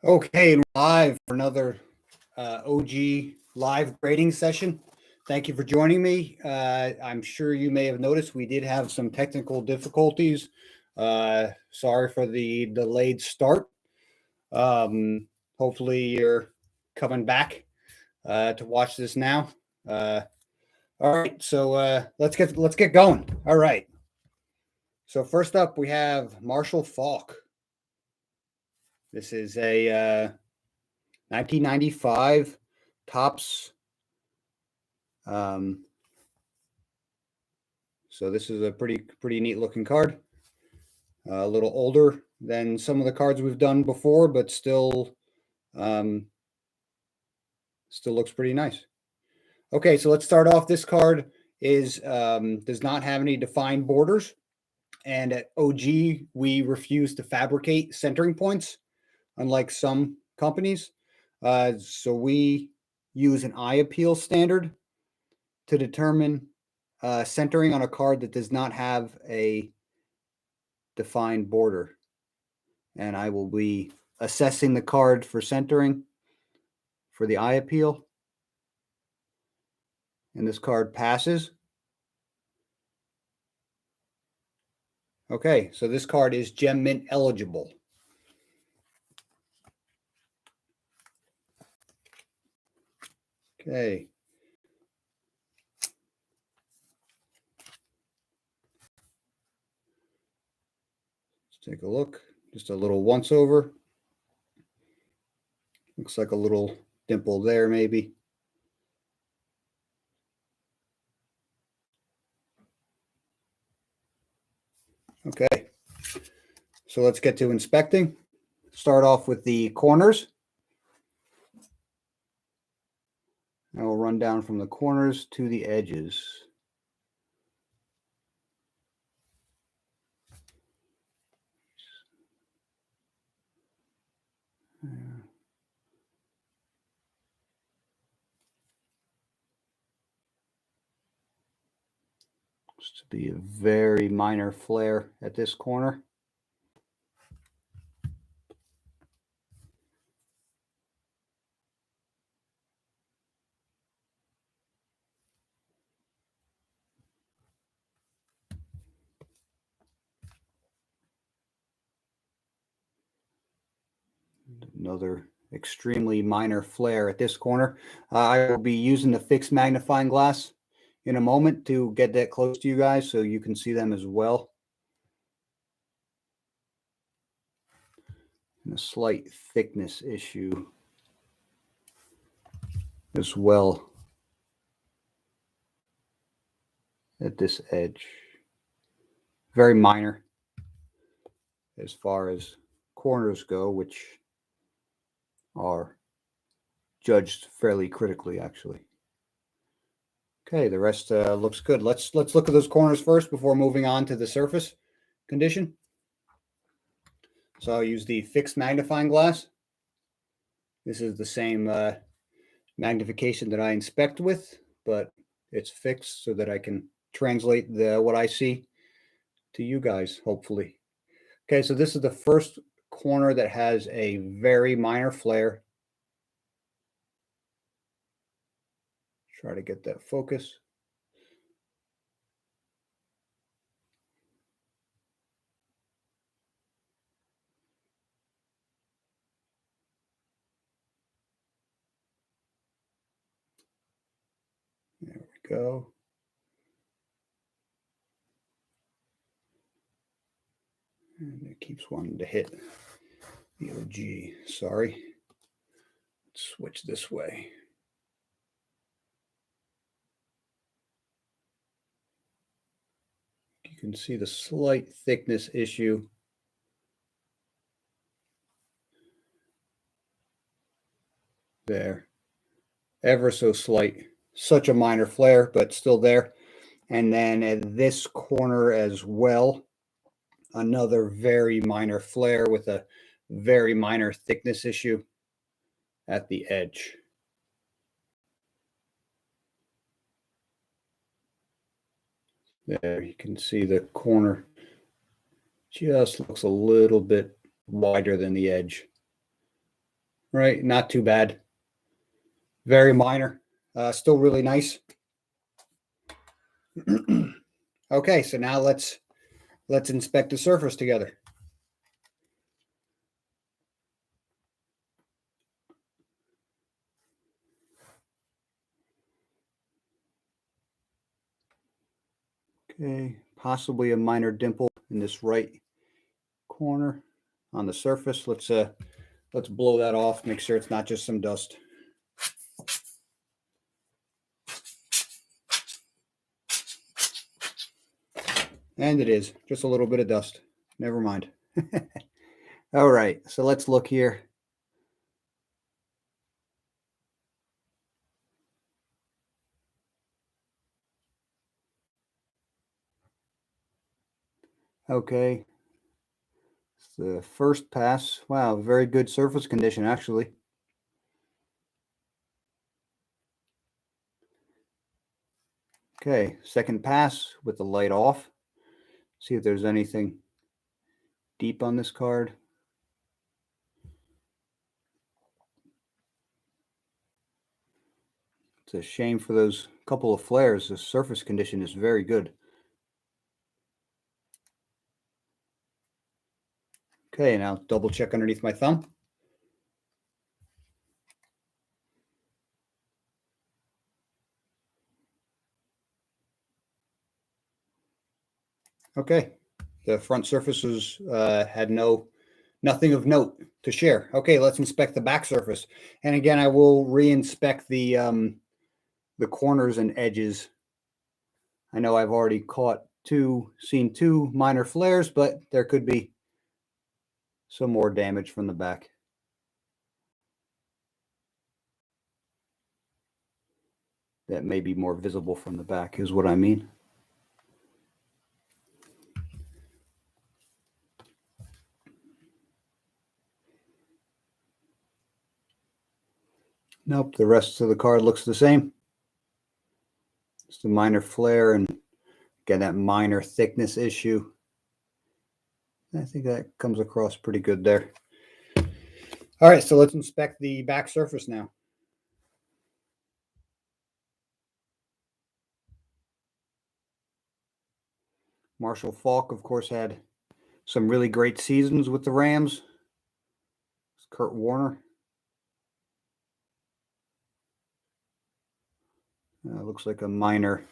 Okay, live for another OG live grading session. Thank you for joining me. I'm sure you may have noticed we did have some technical difficulties. Sorry for the delayed start. Hopefully you're coming back to watch this now. All right, so let's get going. All right. So first up, we have Marshall Faulk. This is a 1995 Topps. So this is a pretty neat looking card. A little older than some of the cards we've done before, but still looks pretty nice. Okay, so let's start off. This card is does not have any defined borders, and at OG we refuse to fabricate centering points, unlike some companies. So we use an eye appeal standard to determine centering on a card that does not have a defined border. And I will be assessing the card for centering for the eye appeal. And this card passes. Okay, so this card is Gem Mint eligible. Okay. Let's take a look. Just a little once over. Looks like a little dimple there, maybe. Okay. So let's get to inspecting. Start off with the corners. I will run down from the corners to the edges. Looks to be a very minor flare at this corner. Another extremely minor flare at this corner. I will be using the fixed magnifying glass in a moment to get that close to you guys so you can see them as well. And a slight thickness issue as well at this edge. Very minor as far as corners go, which are judged fairly critically, actually. Okay, the rest looks good. Let's look at those corners first before moving on to the surface condition. So I'll use the fixed magnifying glass. This is the same magnification that I inspect with, but it's fixed so that I can translate what I see to you guys, hopefully. Okay, so this is the first corner that has a very minor flare. Try to get that focus. There we go. And it keeps wanting to hit the OG. Sorry. Let's switch this way. You can see the slight thickness issue. There. Ever so slight. Such a minor flare, but still there. And then at this corner as well, another very minor flare with a very minor thickness issue at the edge. There, you can see the corner just looks a little bit wider than the edge. right? Not too bad. Very minor. Still really nice. Okay, so now let's inspect the surface together. Okay, possibly a minor dimple in this right corner on the surface. Let's blow that off, make sure it's not just some dust. And it is just a little bit of dust. Never mind. All right, so let's look here. Okay, it's the first pass. Wow, very good surface condition, actually. Okay, second pass with the light off. See if there's anything deep on this card. It's a shame for those couple of flares. The surface condition is very good. Okay, now double check underneath my thumb. Okay, the front surfaces had nothing of note to share. Okay, let's inspect the back surface. And again, I will re-inspect the corners and edges. I know I've already seen two minor flares, but there could be some more damage from the back. That may be more visible from the back, is what I mean. Nope, the rest of the card looks the same. Just a minor flare and again, that minor thickness issue. I think that comes across pretty good there. All right, so let's inspect the back surface now. Marshall Faulk, of course, had some really great seasons with the Rams. It's Kurt Warner. Looks like a minor,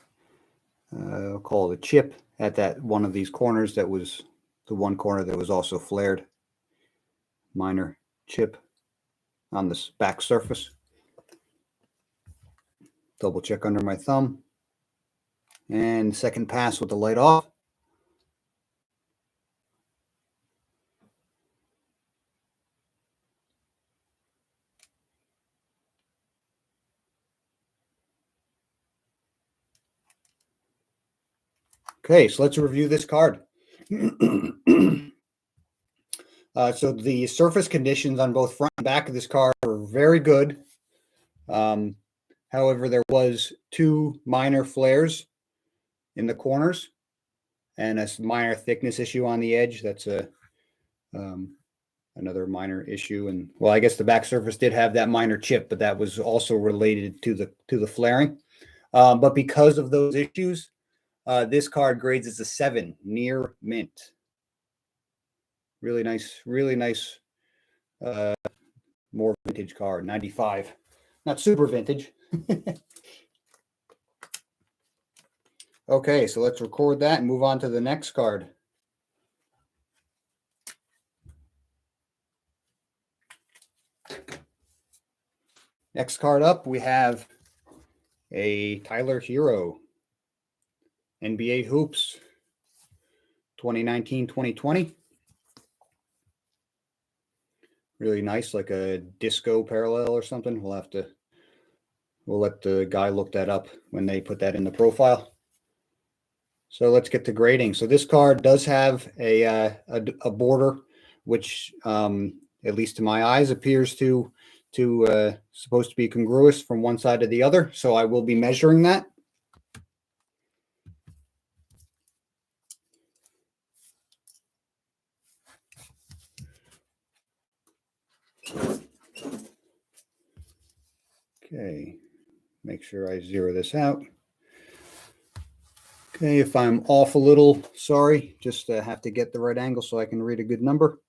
I'll call it a chip at that one of these corners that was the one corner that was also flared. Minor chip on this back surface. Double check under my thumb. And second pass with the light off. Okay, so let's review this card. So the surface conditions on both front and back of this card are very good. However, there was two minor flares in the corners and a minor thickness issue on the edge. That's another minor issue. And well, I guess the back surface did have that minor chip, but that was also related to the flaring. But because of those issues, this card grades as a 7, near mint. Really nice, more vintage card, 95. Not super vintage. Okay, so let's record that and move on to the next card. Next card up, we have a Tyler Herro, NBA Hoops, 2019-2020. Really nice, like a disco parallel or something. We'll let the guy look that up when they put that in the profile. So let's get to grading. So this card does have a border, which at least to my eyes appears to supposed to be congruous from one side to the other. So I will be measuring that. Okay, make sure I zero this out. Okay, if I'm off a little, sorry, just have to get the right angle so I can read a good number,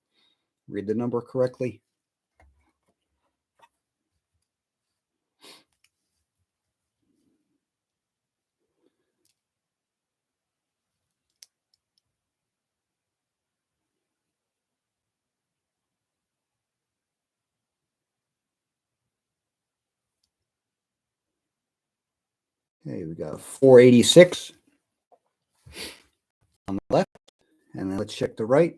read the number correctly. Okay, we got 486 on the left, and then let's check the right.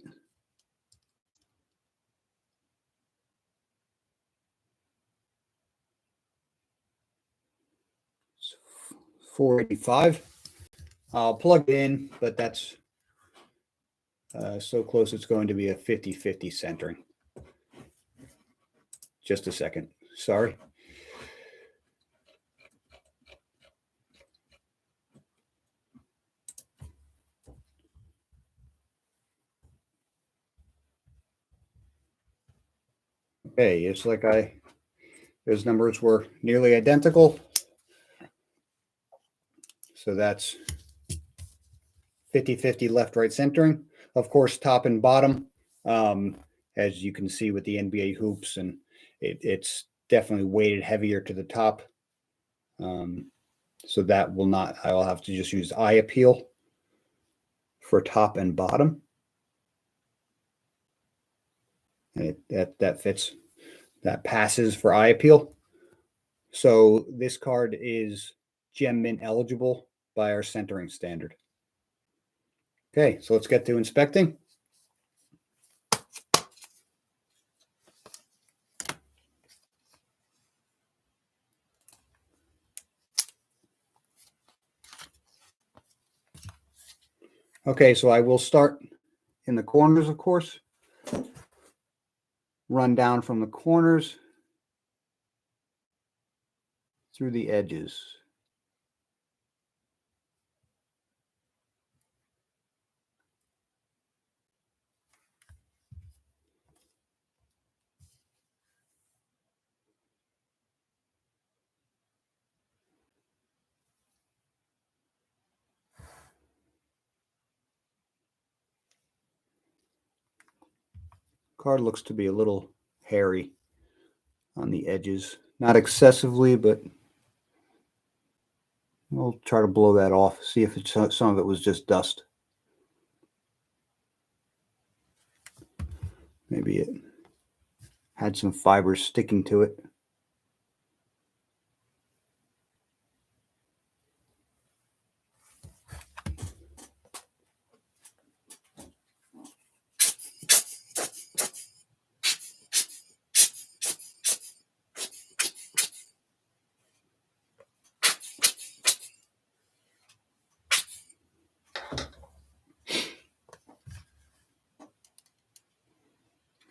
485. I'll plug it in, but that's so close it's going to be a 50-50 centering. Just a second. Sorry. Okay, it's like those numbers were nearly identical. So that's 50-50 left-right centering. Of course, top and bottom, as you can see with the NBA hoops, and it's definitely weighted heavier to the top. So that will not, I will have to just use eye appeal for top and bottom. And that fits, that passes for eye appeal. So this card is gem mint eligible by our centering standard. Okay, so let's get to inspecting. Okay, so I will start in the corners, of course. Run down from the corners through the edges. Card looks to be a little hairy on the edges. Not excessively, but we'll try to blow that off. See if it's, some of it was just dust. Maybe it had some fibers sticking to it.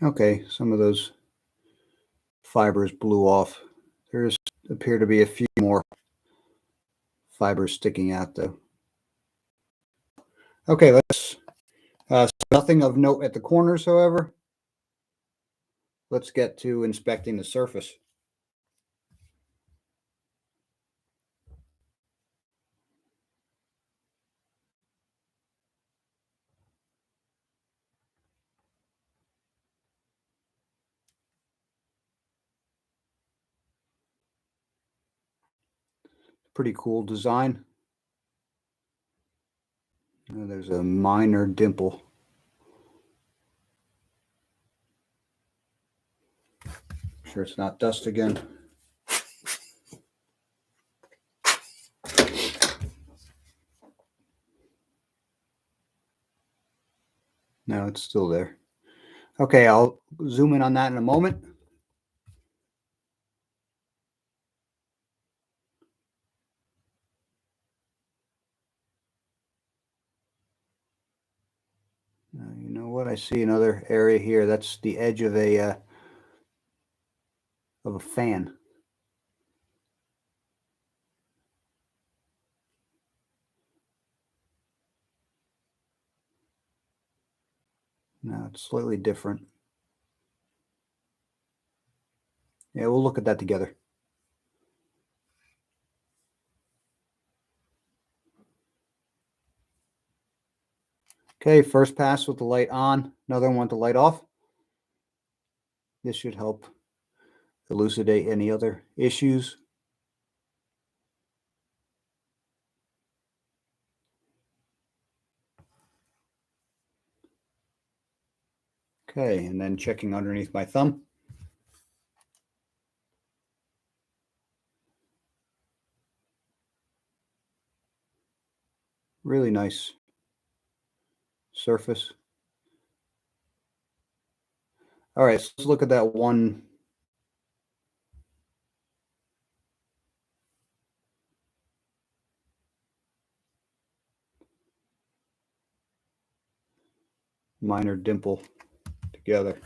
Okay, some of those fibers blew off. There's appear to be a few more fibers sticking out though. Okay, let's nothing of note at the corners, however. Let's get to inspecting the surface. Pretty cool design. There's a minor dimple. Sure it's not dust again. No, it's still there. Okay, I'll zoom in on that in a moment. You know what? I see another area here. That's the edge of a fan. No, it's slightly different. Yeah, we'll look at that together. Okay, first pass with the light on, another one with the light off. This should help elucidate any other issues. Okay, and then checking underneath my thumb. Really nice surface. All right, so let's look at that one. Minor dimple together.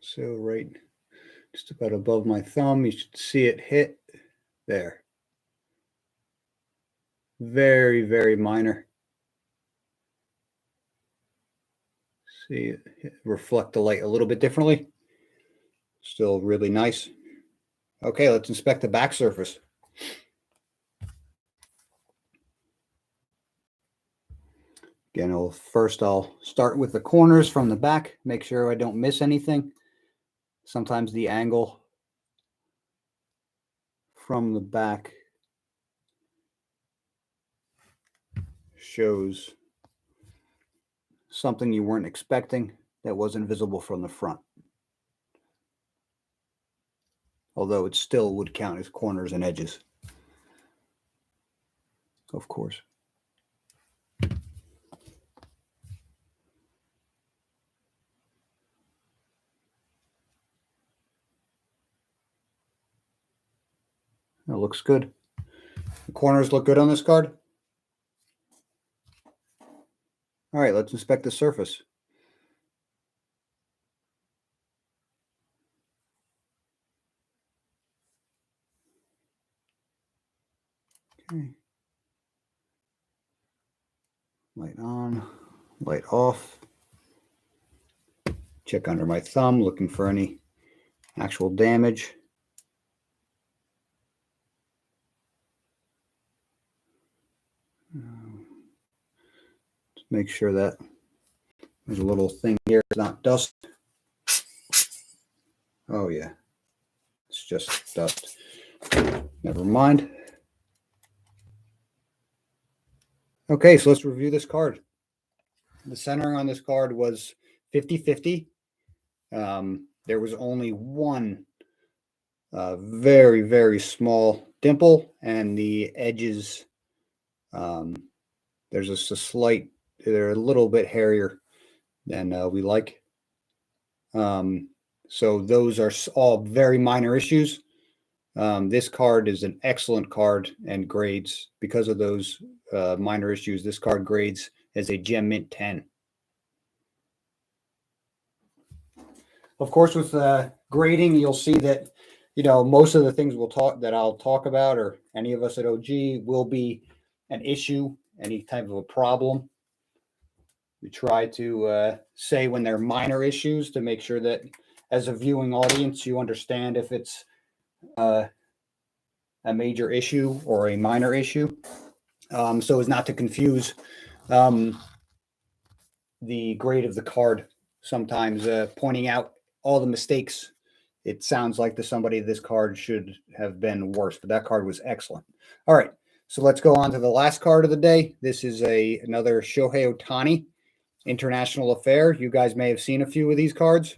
So right just about above my thumb, you should see it hit there. Very, very minor. See it reflect the light a little bit differently. Still really nice. Okay, let's inspect the back surface. Again, I'll start with the corners from the back, make sure I don't miss anything. Sometimes the angle from the back shows something you weren't expecting that wasn't visible from the front. Although it still would count as corners and edges, of course. That looks good. The corners look good on this card. All right, let's inspect the surface. Okay. Light on, light off. Check under my thumb, looking for any actual damage. Just make sure that there's a little thing here, it's not dust. Oh yeah, it's just dust. Never mind. Okay, so let's review this card. The centering on this card was 50-50. There was only one very, very small dimple, and the edges, there's a slight, they're a little bit hairier than we like. So those are all very minor issues. This card is an excellent card and grades because of those minor issues. This card grades as a Gem Mint 10. Of course, with grading, you'll see that most of the things I'll talk about, or any of us at OG, will be an issue, any type of a problem. We try to say when they're minor issues to make sure that as a viewing audience, you understand if it's a major issue or a minor issue, so as not to confuse the grade of the card. Sometimes pointing out all the mistakes, it sounds like to somebody this card should have been worse, but that card was excellent. All right, so let's go on to the last card of the day. This is another Shohei Ohtani international affair. You guys may have seen a few of these cards.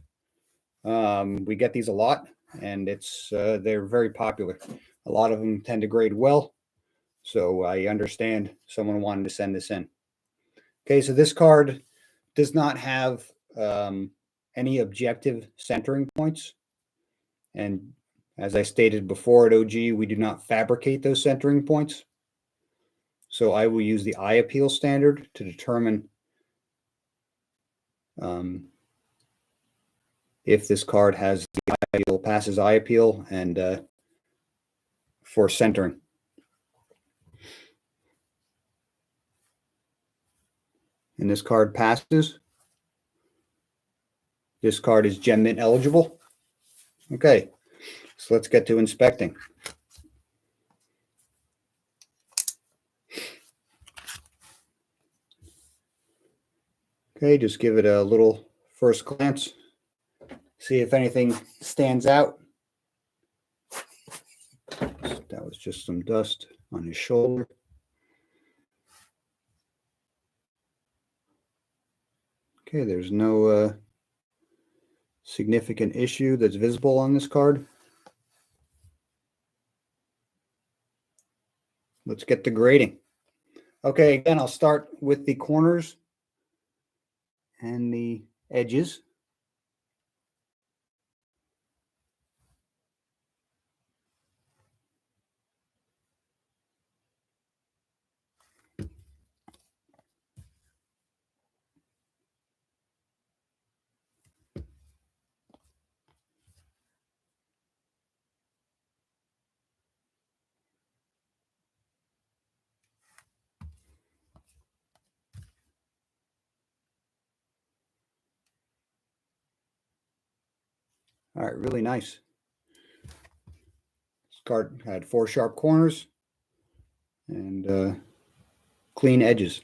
We get these a lot, and they're very popular. A lot of them tend to grade well, so I understand someone wanted to send this in. Okay, so this card does not have any objective centering points. And as I stated before at OG, we do not fabricate those centering points. So I will use the eye appeal standard to determine if this card has the eye appeal, passes eye appeal, and for centering. And this card passes. This card is Gem Mint eligible. Okay, So let's get to inspecting. Okay, just give it a little first glance. See if anything stands out. That was just some dust on his shoulder. Okay, there's no significant issue that's visible on this card. Let's get to grading. Okay, again, I'll start with the corners and the edges. All right, really nice. This card had 4 sharp corners and clean edges.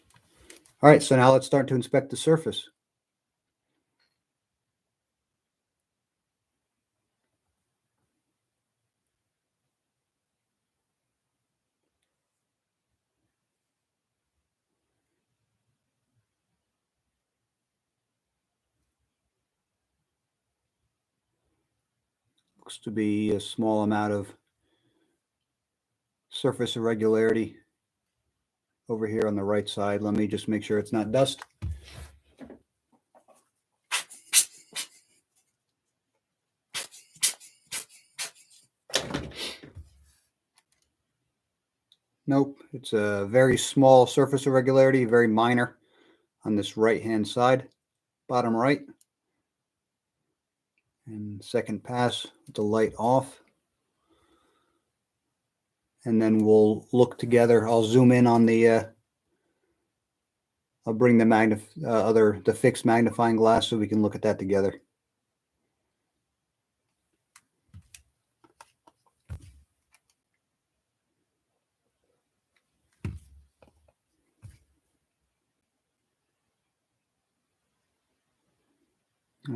All right, so now let's start to inspect the surface. Looks to be a small amount of surface irregularity over here on the right side. Let me just make sure it's not dust. Nope, it's a very small surface irregularity, very minor on this right-hand side, bottom right. And second pass with the light off. And then we'll look together. I'll zoom in on the, I'll bring the the fixed magnifying glass so we can look at that together.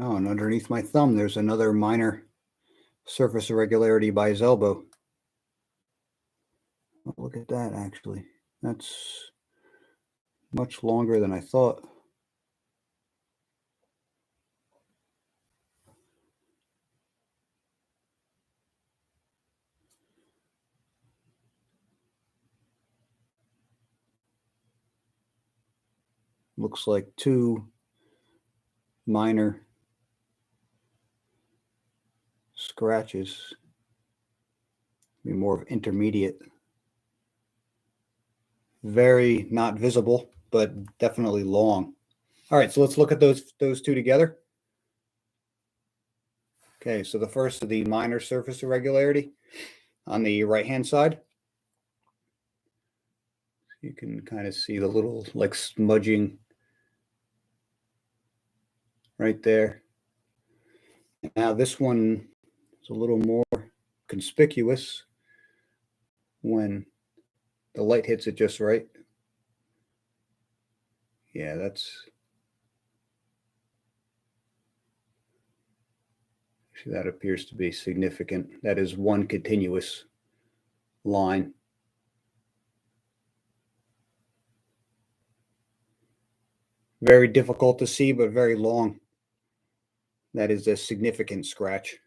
Oh, and underneath my thumb, there's another minor surface irregularity by his elbow. Oh, look at that, actually. That's much longer than I thought. Looks like 2 minor scratches. Be more of intermediate. Very not visible, but definitely long. All right, so let's look at those 2 together. Okay, so the first is the minor surface irregularity on the right-hand side. You can kind of see the little like smudging right there. Now this one is a little more conspicuous when the light hits it just right. Yeah, that appears to be significant. That is one continuous line. Very difficult to see, but very long. That is a significant scratch.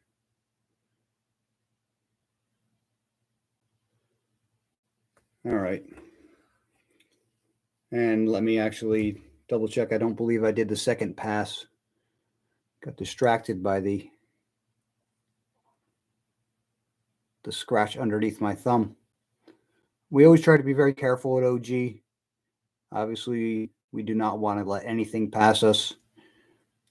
All right. And let me actually double check. I don't believe I did the second pass. Got distracted by the scratch underneath my thumb. We always try to be very careful at OG. Obviously, we do not want to let anything pass us,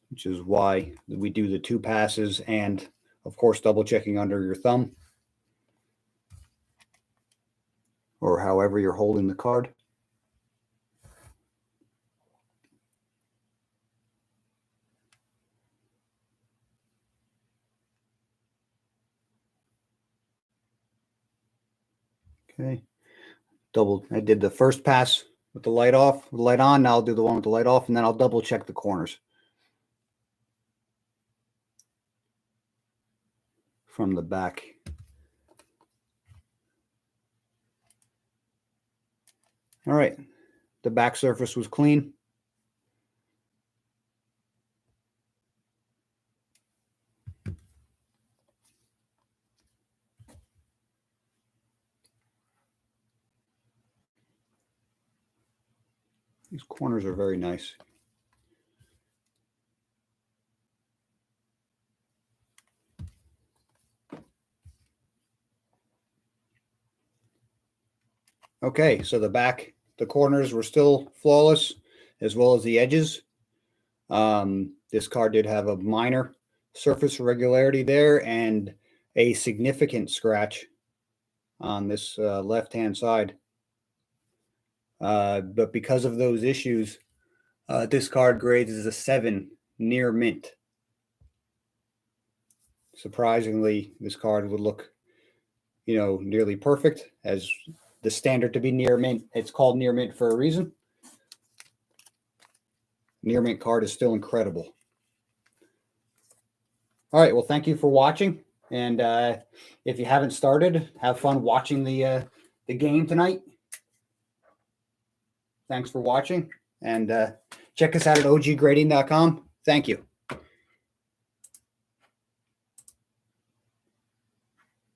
which is why we do the 2 passes and, of course, double checking under your thumb or however you're holding the card. Okay. I did the first pass with the light off, with the light on. Now I'll do the one with the light off, and then I'll double check the corners from the back. All right. The back surface was clean. These corners are very nice. Okay, so the corners were still flawless, as well as the edges. This card did have a minor surface irregularity there and a significant scratch on this left-hand side. But because of those issues, this card grades as a 7, near mint. Surprisingly, this card would look, nearly perfect, as the standard to be near mint. It's called near mint for a reason. Near mint card is still incredible. All right, well, thank you for watching. And if you haven't started, have fun watching the game tonight. Thanks for watching. And check us out at oggrading.com. Thank you.